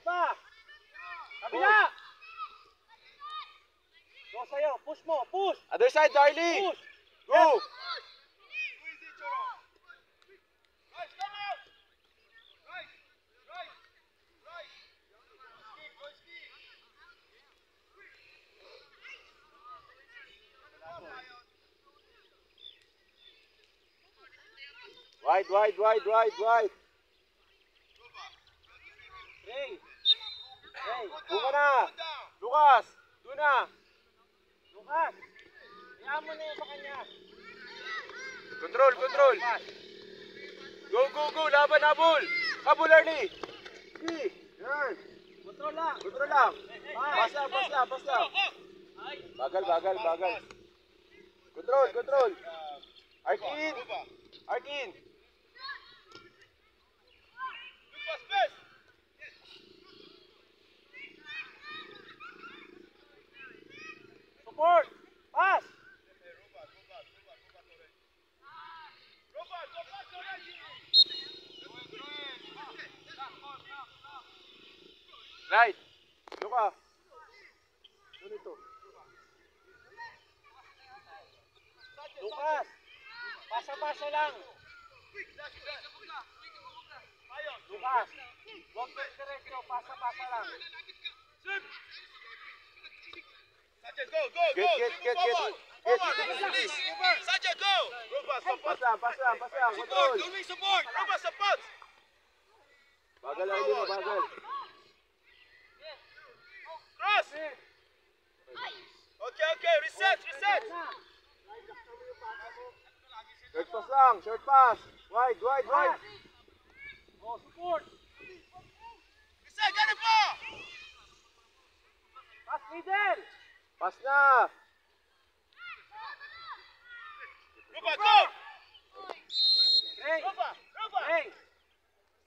pa. Kabila. Go sa'yo. Push mo. Push. Other side, Darlie. Push. Go. Wide. Hey. Doon ka na. Lucas, doon na. Lucas. Iyan mo na yun sa kanya. Control. Go. Laban, habol. Habol, Arlie. Sige. Yan. Control lang. Control lang. Pass lang. Bagal. Control. Arkin. Support. Pass. Right. Luka. Ano ito? Lucas. Pasa lang. Lucas. Huwag ka diretso. Pasa lang. Get. Sanchez, go! Pass lang. Control. Support! Support! Bagal, Arlie mo, bagal. Cross! Okay, reset! Short pass. Wide. Oh, support. Reset, get it ball! Pass middle. Pass na. Ruba, go! Hey. Ruba! Hey.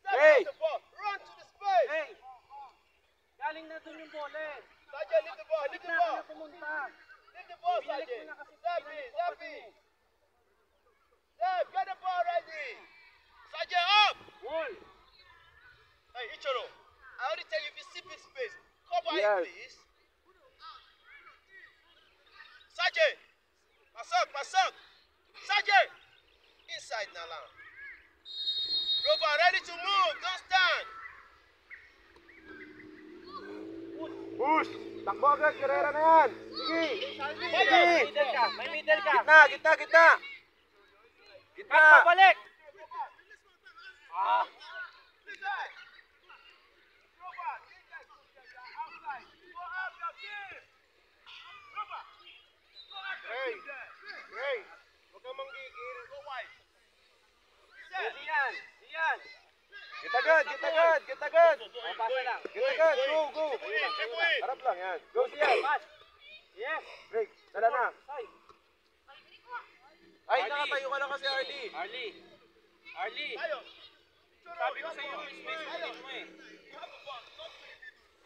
Hey. The ball. Run to the space! Hey. Galing na dun yung bola eh. Sanchez, leave the ball! Bakit na ako na pumunta? Leave the ball, Binalik Sanchez! mo na kasi. Zappy! Zap, get the ball ready! Sanchez, up! Wall. Hey, Ichiro, I already tell you if you see big space, cover Yes. it, please. Sanchez! Pass up! Sanchez! Inside Nalan. Rover, ready to move, don't stand! Push. Takbo agad, karera na yan. Sige. May middle ka. Gitna. Cut pa balik. Ah. Hey. Huwag kang manggigil. Go wide. Diyan. Get agad. Pasa lang. Get agad. Go. Check away. Harap lang yan. Go siya. Pass. Yes. Break. Dala na. Side. Ay, nakatayo ka lang kasi, Arlie. Arlie. Tayo. Sabi ko sa iyo, space mo eh.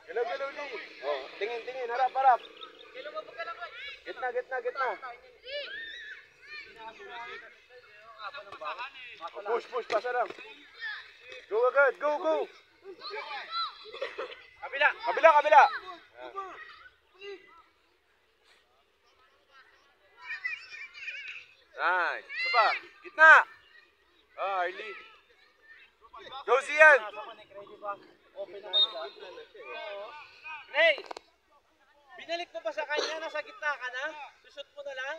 Galaw, Lee. Oh, tingin. Harap. Gitna. Push, pasa lang. Go agad, go. Kabila. Nice. Isa pa. Gitna. Arlie. Go Zian. Open naman ba? Ray! Binalik mo ba sa kanya? Nasa gitna ka na? Susot mo na lang?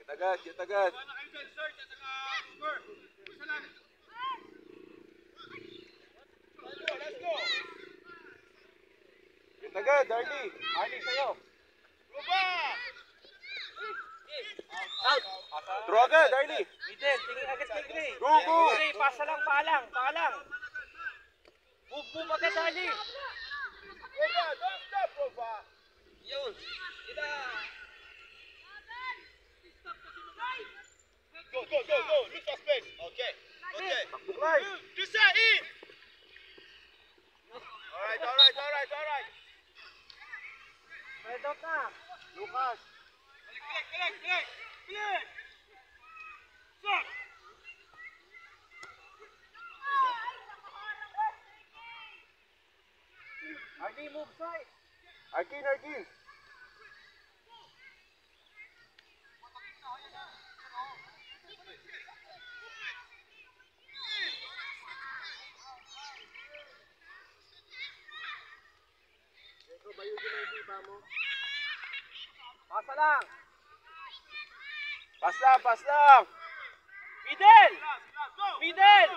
Get agad. Let's go. Get agad, Arlie. Arlie, sa'yo. Ruba! Out! Throw agad, Arlie. Middle, tingin agad kay Gray. Go. Gray, pasa lang, paalang. Move agad, Arlie. Ruba, don't stop, Ruba. Yun. Go. Look for space. Okay. Buklay. Krista, in. All right. Spread out na. Lucas. Collect. Arlie, move side. Arkin, Arkin. Pasa lang. Pas lang, pas lang. Fidel! Fidel!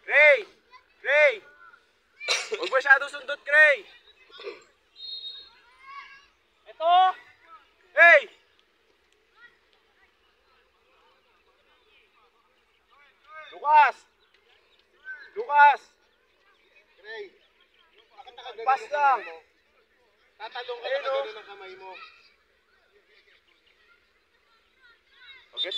Gray! Gray! Huwag masyado sundot, Gray! Ito! Hey! Lucas! Lucas! Gray, bakit nakaganon Pas yung lang. kamay mo? Tatalong ka Ayun, na oh. gano'n ang kamay mo. Okay,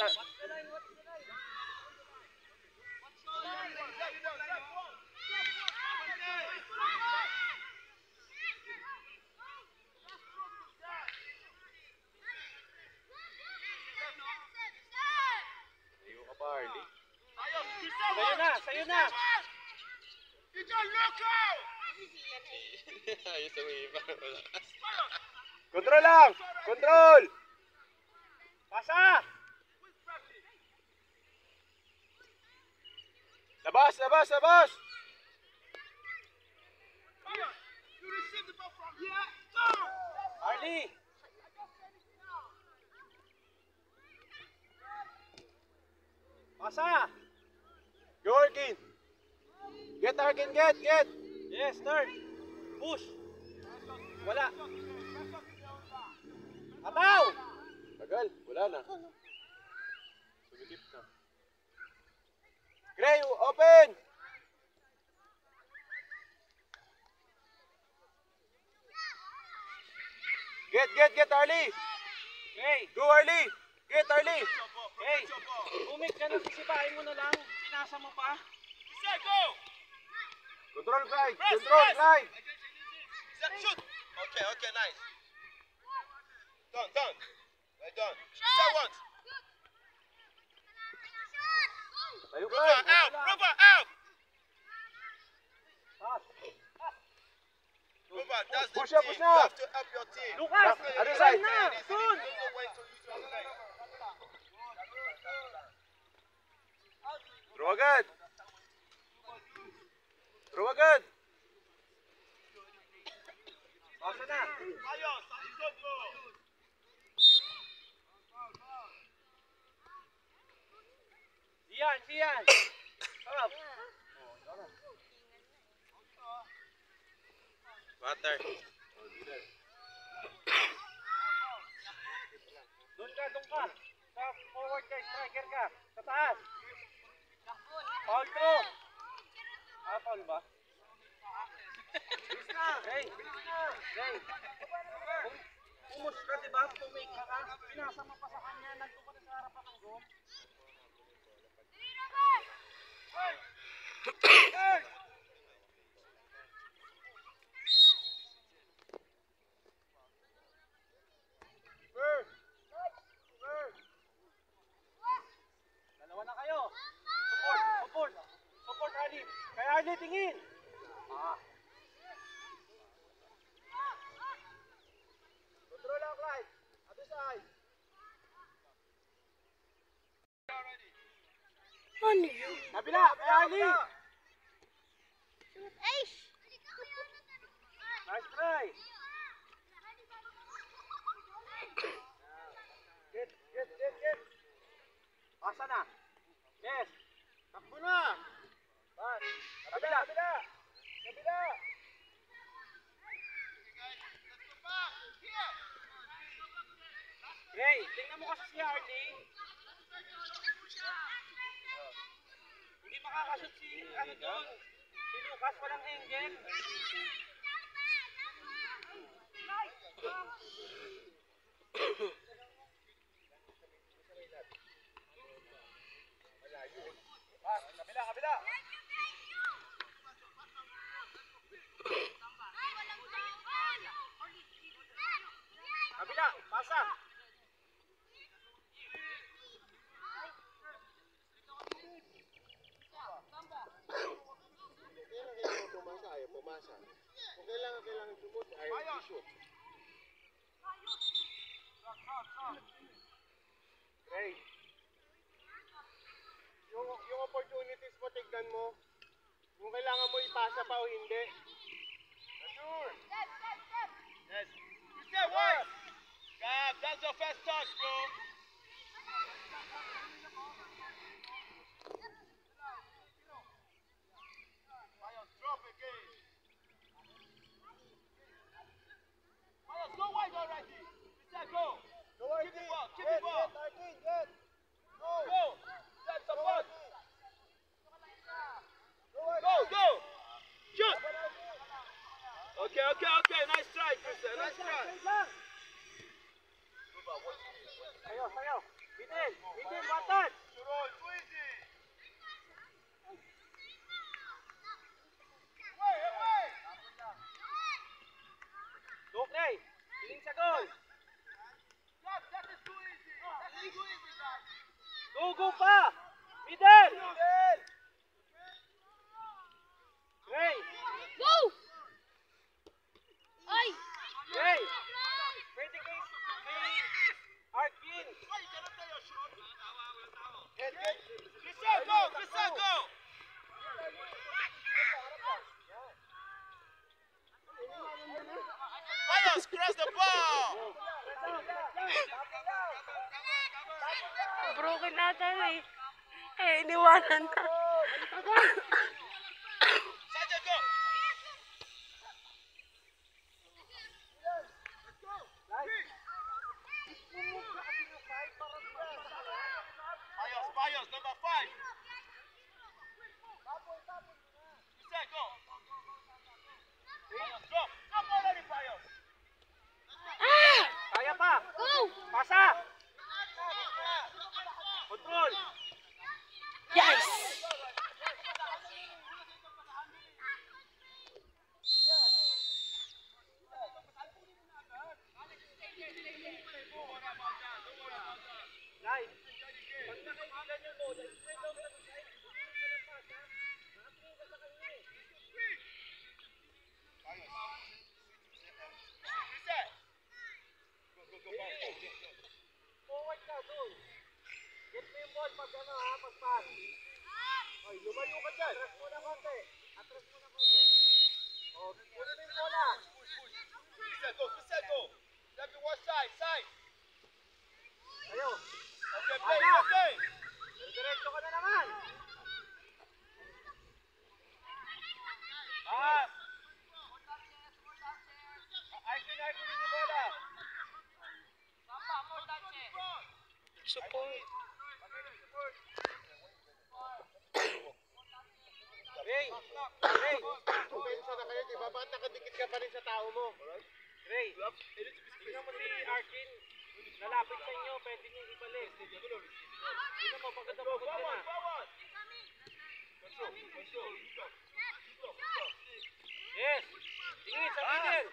Ayaw ka pa, Arlie. Sa'yo na! Sa'yo na! Ayos ang iba. Control lang! Control! Pasa! Labas, labas, labas! Arlie! Pasa! Go, Arkin! Get, Arkin, get! Yes, third. Push. Wala. Ataw! Tagal, wala na. Sumikip na. Gray, open! Get, Arlie! Hey! Go, Arlie! Get, Arlie! Hey! Bumik ka na, sisipain mo na lang. Pinasa mo pa. Control, Clyde! Control, Clyde! Shoot! Okay, nice. Done. Well done. Set once. Tayo, Rubber Clyde! out! Pass. Rubber, that's the Push up, team. push You up. have to help your team. Lucas! Other Saan side. na? Soon! You don't know when to use your strength. Throw agad! Throw agad! Pasa na. Siyan. Sarap. Water. Doon ka. Sa forward ka, striker ka. Sa taas. Foul throw. Foul ba? Hey. Pumus ka, diba? Pumake ka ka. Pinasa mo pa sa kanya. Nandun ka na sa harapan ng goal. Dalawa na kayo. Support, Arlie. Kay Arlie, tingin. Control lang, Clyde! Other side! Kabila, Arlie. Nice try. Get. Pasa na. Yes. Takbo na. Pass. Kabila. Hey, tingnan mo kasi si Arlie. Hindi makakashoot si doon. Si Lucas, walang angle. Kabila! kailangan sumut. Ay, shoot. Ray, yung opportunities mo, tignan mo. Kung kailangan mo ipasa pa o hindi. Sure. Yes. Christian, wait! Gab, that's your first touch, bro. Myers, drop again. Myers, go wide already. Christian, go. Keep the ball, keep the ball. Go. Set support. Go. Shoot. Okay. Nice try, Christian. Nice try. Sayo. Bitin, watan. Roll, too easy. Away. Look, Ray. Piling sa goal. Gab, that is too easy. That is too easy, guys. Go pa. Middle. Ray. Go! Ay! Ray. Pwede kay Arkin. Why you cannot play your shot? Christian, go. Myers, cross the ball. Broken ata eh. Iniwanan ka. Sergeant, go. Myers, number 5. Christian, go. Myers, drop already, Myers. Kaya pa. Go! Pasa. Control. Yes! Nice. Pag nakaibigan yung bola, spread out ka sa side. Hindi ka ng pasa. Nakatingin ka sa kanya eh. Forward ka doon. Get mo yung ball pag ano ha, pag pass. Ay, lumayo ka dyan. Atras mo na konti. O, puno mo yung bola. Christian, go. Left to one side. Ayo. Okay, play. Diretso ka na naman. Pass. Arkin yung bola. Support. Ray. Pupensa na kayo, di ba? Bakit nakadikit ka pa rin sa tao mo? Ray. Tingnan mo si Arkin. Lalapit sa inyo, pwede niyo ibalik. Tingnan mo, pagod na pagod ka na. Yes. Tingin sa middle.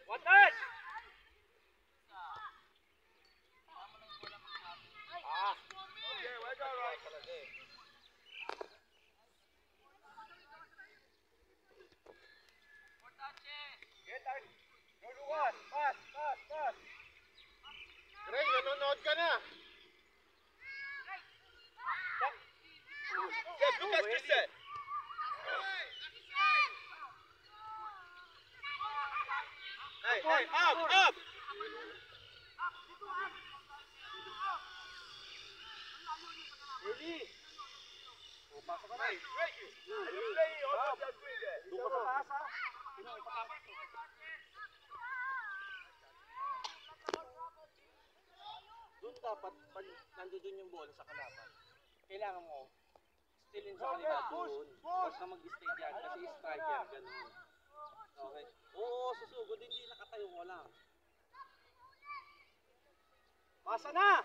One touch. Okay, well done, right? Get Arkin. Go to one. Pass. Ray, nanonood ka na. Yeah, look at Christian. Hey, up. Ready. O, pasok ka na. Hey, Reggie. Are you playing or what you're doing there? Doon ka sa taas ha. Sino ipatapos mo? Doon dapat, pag nandoon yung bola sa kalaban, kailangan mo stilin sa kanila doon. Huwag ka mag-stay dyan kasi striker, ganun. Okay? Oo, susugod, hindi nakatayo mo lang. Pasa na!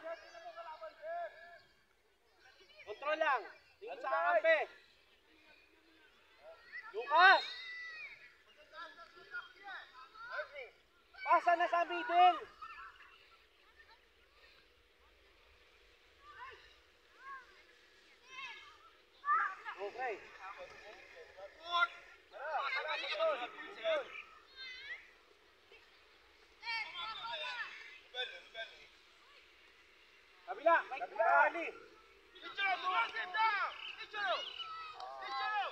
Control lang. Tingin sa kampe. Lucas! Pasa na sa middle. Okay. Kabila, may Harley. Ichiro, move! Sit down! Ichiro! Ichiro!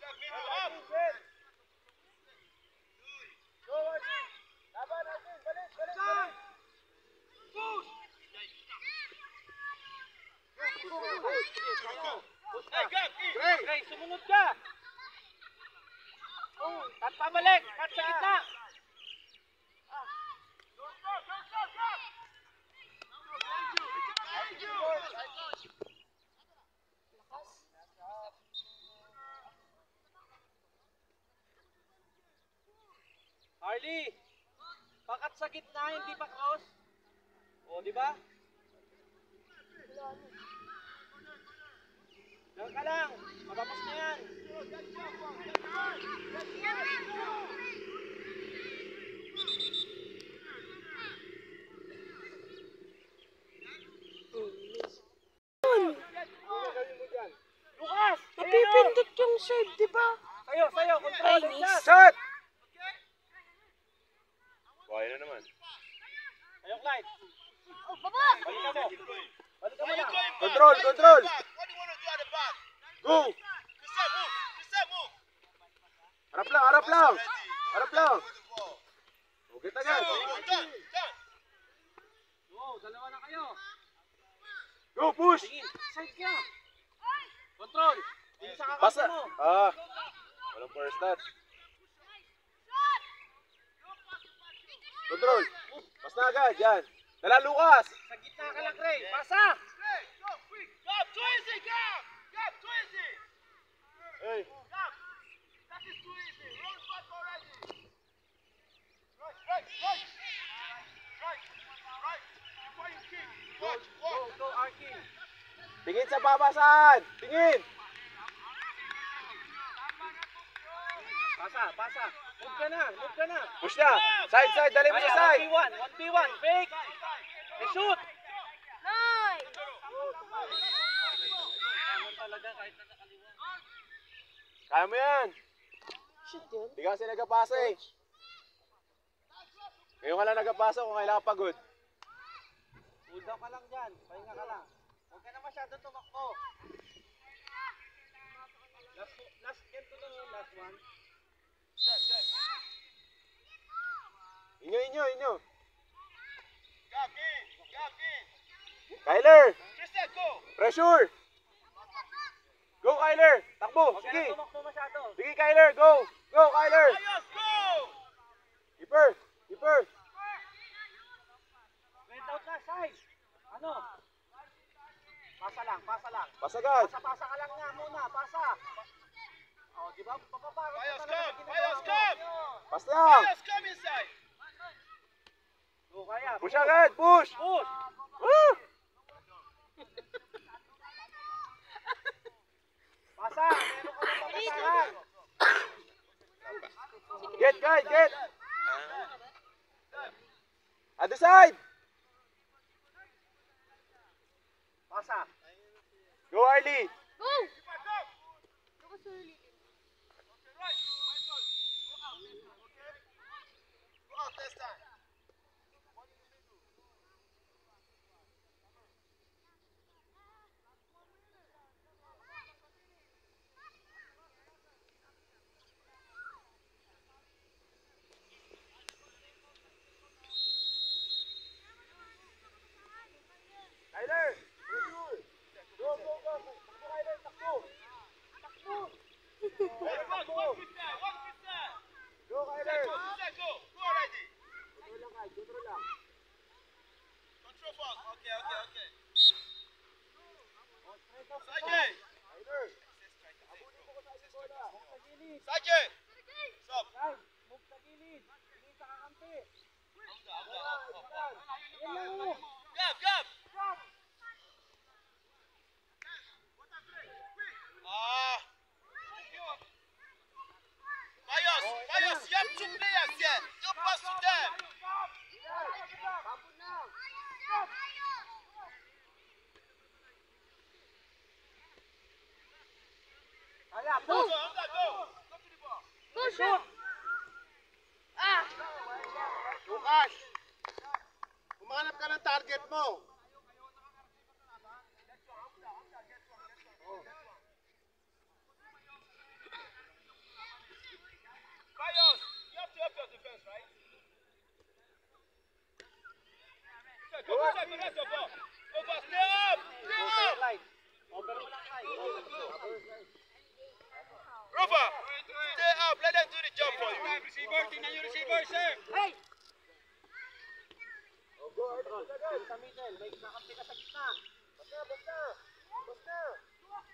Jack, middle, up! Go, Arjun! Laban, Arjun! Balik, balik, balik! Push! Push Hey, ka. Gab, in! Gray, sumunod ka. Cut pabalik. Cut sa gitna. Go, go, go, go, go! Thank you! Harley, pakat sa gitna, hindi pa cross. O, di ba? Diyan ka lang. Matapos na yan. Lukas! Napipindot yung save, di ba? Sayo, sayo. Control and shot. Shot! Buhay na naman. Sayo, Clyde. Balikan mo. Balikan mo na. Control, control! What do you want to do at the back? Go! Reset, move! Reset, move! Harap lang, harap lang! Harap lang! With the ball. Okay, tagal! Go, done, done! Oo, dalawa na kayo. Go, push! Tingin. Side ka. Control. Tingin sa Pasa! kakampi mo. Walang first touch. Control! Pas na agad, yan! Dala, Lucas! Sa gitna ka lang, Ray. Pasa! Hey, go, quick! Gab, too easy, Gab! Gab, too easy! Hey! Gab, that is too easy. Run back already. Right, right, right. Right, right. Before you kick, watch, Go, watch. go, Arkin. Tingin sa babasan! Tingin! Pasa, pasa. Move ka na, move ka na. Push na! Side, side! Dali mo sa side! 1v1, 1v1. Fake. Eh, shoot. Nice! Ano talaga kahit nakakaliwa. Kaya mo yan! Shoot yun. Hindi ka kasi nagapasa eh. Ngayon ka lang nagapasa kung kailangan pagod. Hold down ka lang dyan. Pahinga ka lang. Huwag ka na masyado tumakbo. Last game to lang, last one. Inyo, inyo, inyo! Gab in, Gab in. Kyler! Reset, go. Pressure! Go, Kyler! Takbo! Huwag ka Sige! na tumakbo masyado. Sige, Kyler! Go! Go, Kyler! Ayos, go. Keeper! Keeper! Went out na, side. Ano? Pasa lang, pasa lang. Pasagad! Pasa-pasa ka lang nga muna, pasa. O, di ba? Papapagod ka Ayos, talaga sa Gab. ginagawa Ayos, mo. Gab. Pas lang! Ayos, come inside. Go, kaya. Push agad! Push! Push. Woo! Pasa, meron ka na papasahan. Get, guys! Get! Other side! Pasa. Go, Arlie! Go! Back up. Ako sulit. Okay, right. Go out. Okay. Go out this time. Kyler! Pressure! Go, go, go! Takbo, Kyler! Takbo! Takbo! Kyler, takbo! Walk with that. Walk with that. Go, Kyler! Reset, go. Go already. Control lang, guys. Control lang. Control fast. Okay, okay, okay. O, straight off. Sergeant. Kyler! Abulin mo ko sa ating bola. Sa gilid. Sergeant. Stop. Guys, move sa gilid. Tingin sa kakampi. Yan lang mo. Gab, Gab. Ah. Mayos, Mayos, you have two players here. Don't pass to them. Kaya, Go, push. go, go. Go to the ball. shoot! Ah! Lucas! Humanap ka ng target mo. Bios, you have to help your defense, right? Go check the rest of ball. Over, stay up! Stay up! Over mo lang, Kai. Rufa, stay up. Let them do the job for you. Receiver, tingnan yung receiver, sir. Hey! Control. Sa middle, may kakampi ka sa gitna.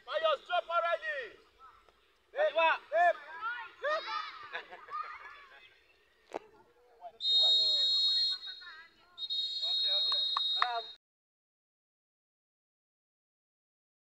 Bios, drop already.